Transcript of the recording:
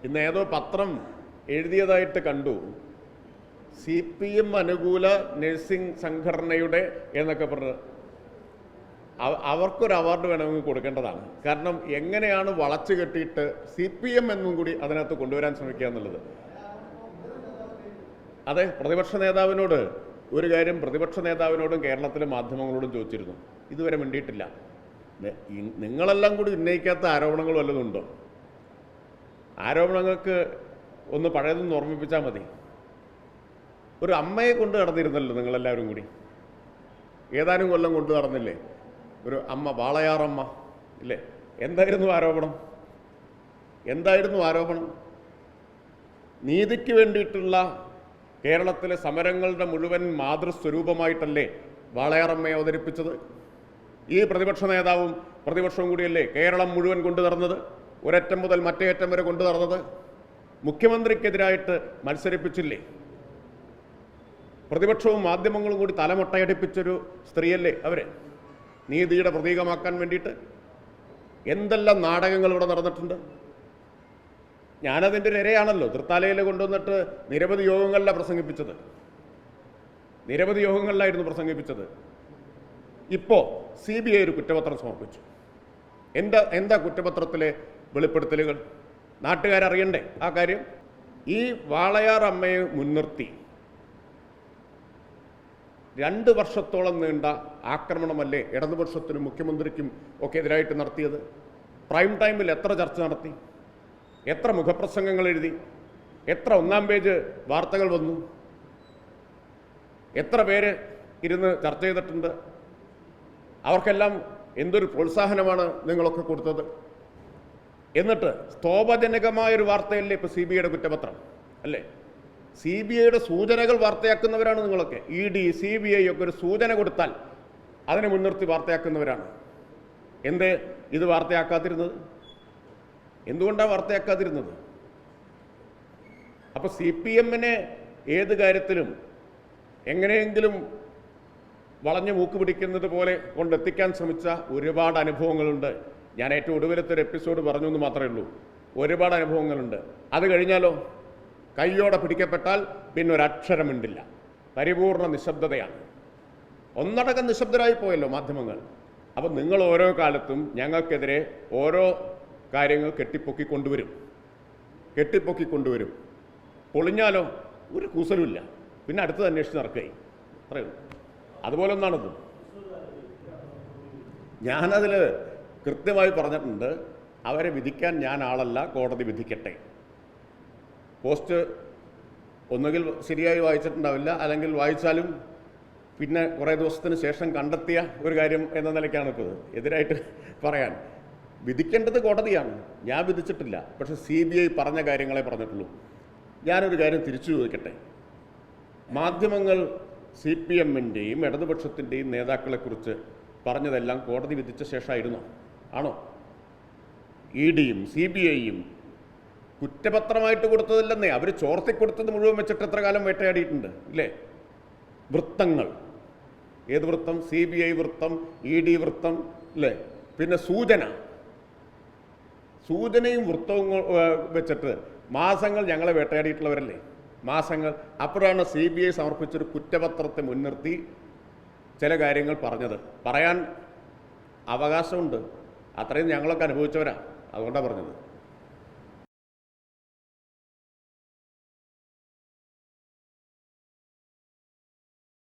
ഇന്ന് ഏതോ പത്രം എഴുതിയതായിട്ട് കണ്ടു, CPM അനുകൂല നഴ്സിംഗ് സംഘടനയുടെ എന്നൊക്കെ പറഞ്ഞ് അവർക്കൊരു അവാർഡ് വേണമെങ്കിൽ കൊടുക്കേണ്ടതാണ്. കാരണം എങ്ങനെയാണ് വളച്ചു കെട്ടിയിട്ട് CPM എന്നും കൂടി അതിനകത്ത് കൊണ്ടുവരാൻ ശ്രമിക്കുക എന്നുള്ളത്. അതെ, പ്രതിപക്ഷ നേതാവിനോട് ഒരു കാര്യം പ്രതിപക്ഷ നേതാവിനോടും കേരളത്തിലെ മാധ്യമങ്ങളോടും ചോദിച്ചിരുന്നു, ഇതുവരെ മിണ്ടിയിട്ടില്ല. നിങ്ങളെല്ലാം കൂടി ഉന്നയിക്കാത്ത ആരോപണങ്ങൾ വല്ലതുണ്ടോ? ആരോപണങ്ങൾക്ക് ഒന്ന് പഴയതൊന്ന് ഓർമ്മിപ്പിച്ചാൽ മതി. ഒരു അമ്മയെ കൊണ്ട് നടന്നിരുന്നല്ലോ നിങ്ങളെല്ലാവരും കൂടി, ഏതാനും കൊല്ലം കൊണ്ട് നടന്നില്ലേ? ഒരു അമ്മ, വാളയാറമ്മ ഇല്ലേ? എന്തായിരുന്നു ആരോപണം? നീതിക്ക് വേണ്ടിയിട്ടുള്ള കേരളത്തിലെ സമരങ്ങളുടെ മുഴുവൻ മാതൃസ്വരൂപമായിട്ടല്ലേ വാളയാറമ്മയെ അവതരിപ്പിച്ചത്? ഈ പ്രതിപക്ഷ നേതാവും പ്രതിപക്ഷവും കൂടിയല്ലേ കേരളം മുഴുവൻ കൊണ്ടു നടന്നത്, ഒരറ്റം മുതൽ മറ്റേ അറ്റം വരെ കൊണ്ടു നടന്നത്? മുഖ്യമന്ത്രിക്കെതിരായിട്ട് മത്സരിപ്പിച്ചില്ലേ? പ്രതിപക്ഷവും മാധ്യമങ്ങളും കൂടി തലമൊട്ടയടിപ്പിച്ചൊരു സ്ത്രീയല്ലേ അവരെ നീതിയുടെ പ്രതീകമാക്കാൻ വേണ്ടിയിട്ട്? എന്തെല്ലാം നാടകങ്ങൾ ഇവിടെ നടന്നിട്ടുണ്ട്. ഞാനതിൻ്റെ ഒരു ഇരയാണല്ലോ. തൃത്താലയിൽ കൊണ്ടുവന്നിട്ട് നിരവധി യോഗങ്ങളിലാണ് പ്രസംഗിപ്പിച്ചത്. ഇപ്പോൾ CBI ഒരു കുറ്റപത്രം സമർപ്പിച്ചു. എന്താ കുറ്റപത്രത്തിലെ വെളിപ്പെടുത്തലുകൾ? നാട്ടുകാരറിയണ്ടേ ആ കാര്യം? ഈ വാളയാർ അമ്മയെ മുൻനിർത്തി 2 വർഷത്തോളം നീണ്ട ആക്രമണമല്ലേ ഇടതുപക്ഷത്തിനും മുഖ്യമന്ത്രിക്കും ഒക്കെ എതിരായിട്ട് നടത്തിയത്? പ്രൈം ടൈമിൽ എത്ര ചർച്ച നടത്തി? എത്ര മുഖപ്രസംഗങ്ങൾ എഴുതി? എത്ര 1-ാം പേജ് വാർത്തകൾ വന്നു? എത്ര പേര് ഇരുന്ന് ചർച്ച ചെയ്തിട്ടുണ്ട്? അവർക്കെല്ലാം എന്തൊരു പ്രോത്സാഹനമാണ് നിങ്ങളൊക്കെ കൊടുത്തത്? എന്നിട്ട് സ്തോഭജനകമായൊരു വാർത്തയല്ലേ ഇപ്പോൾ CBIയുടെ കുറ്റപത്രം അല്ലേ? CBIയുടെ സൂചനകൾ വാർത്തയാക്കുന്നവരാണ് നിങ്ങളൊക്കെ. ED, CBI ഒക്കെ ഒരു സൂചന കൊടുത്താൽ അതിനെ മുൻനിർത്തി വാർത്തയാക്കുന്നവരാണ്. എന്തേ ഇത് വാർത്തയാക്കാതിരുന്നത്? എന്തുകൊണ്ടാണ് വാർത്തയാക്കാതിരുന്നത്? അപ്പോൾ CPMനെ ഏത് കാര്യത്തിലും എങ്ങനെയെങ്കിലും വളഞ്ഞു മൂക്ക് പിടിക്കുന്നത് പോലെ കൊണ്ടെത്തിക്കാൻ ശ്രമിച്ച ഒരുപാട് അനുഭവങ്ങളുണ്ട്. ഞാൻ ഏറ്റവും ഒടുവിലത്തെ ഒരു എപ്പിസോഡ് പറഞ്ഞു എന്ന് മാത്രമേ ഉള്ളൂ. ഒരുപാട് അനുഭവങ്ങളുണ്ട്. അത് കഴിഞ്ഞാലോ കയ്യോടെ പിടിക്കപ്പെട്ടാൽ പിന്നെ ഒരക്ഷരമുണ്ടില്ല, പരിപൂർണ നിശബ്ദതയാണ്. ഒന്നടങ്കം നിശബ്ദരായി പോയല്ലോ മാധ്യമങ്ങൾ. അപ്പം നിങ്ങൾ ഓരോ കാലത്തും ഞങ്ങൾക്കെതിരെ ഓരോ കാര്യങ്ങൾ കെട്ടിപ്പൊക്കി കൊണ്ടുവരും. പൊളിഞ്ഞാലോ ഒരു കൂസലുമില്ല, പിന്നെ അടുത്തത് അന്വേഷിച്ച് നടക്കുകയും പറയുന്നു. അതുപോലെ ഒന്നാണത്. ഞാനതിൽ കൃത്യമായി പറഞ്ഞിട്ടുണ്ട്, അവരെ വിധിക്കാൻ ഞാൻ ആളല്ല, കോടതി വിധിക്കട്ടെ. പോസ്റ്റ് ഒന്നുകിൽ ശരിയായി വായിച്ചിട്ടുണ്ടാവില്ല, അല്ലെങ്കിൽ വായിച്ചാലും പിന്നെ കുറേ ദിവസത്തിന് ശേഷം കണ്ടെത്തിയ ഒരു കാര്യം എന്ന നിലയ്ക്കാണ് ഇപ്പോൾ എതിരായിട്ട് പറയാൻ. വിധിക്കേണ്ടത് കോടതിയാണ്, ഞാൻ വിധിച്ചിട്ടില്ല. പക്ഷേ CBI പറഞ്ഞ കാര്യങ്ങളെ പറഞ്ഞിട്ടുള്ളൂ. ഞാനൊരു കാര്യം തിരിച്ചു ചോദിക്കട്ടെ. മാധ്യമങ്ങൾ CPMൻ്റെയും ഇടതുപക്ഷത്തിൻ്റെയും നേതാക്കളെക്കുറിച്ച് പറഞ്ഞതെല്ലാം കോടതി വിധിച്ച ശേഷമായിരുന്നോ? ആണോ? EDയും CBIയും കുറ്റപത്രമായിട്ട് കൊടുത്തതില്ലെന്നേ, അവർ ചോർത്തിക്കൊടുത്തത് മുഴുവൻ വെച്ചിട്ട് എത്ര കാലം വേട്ടയാടിയിട്ടുണ്ട് ഇല്ലേ? വൃത്തങ്ങൾ, ഏത് വൃത്തം? CBI വൃത്തം, ED വൃത്തം അല്ലേ? പിന്നെ സൂചനയും വൃത്തവും വെച്ചിട്ട് മാസങ്ങൾ ഞങ്ങളെ വേട്ടയാടിയിട്ടുള്ളവരല്ലേ, മാസങ്ങൾ. അപ്പോഴാണ് CBI സമർപ്പിച്ചൊരു കുറ്റപത്രത്തെ മുൻനിർത്തി ചില കാര്യങ്ങൾ പറഞ്ഞത്. പറയാൻ അവകാശമുണ്ട്, അത്രയും ഞങ്ങളൊക്കെ അനുഭവിച്ചവരാ, അതുകൊണ്ടാണ് പറഞ്ഞത്.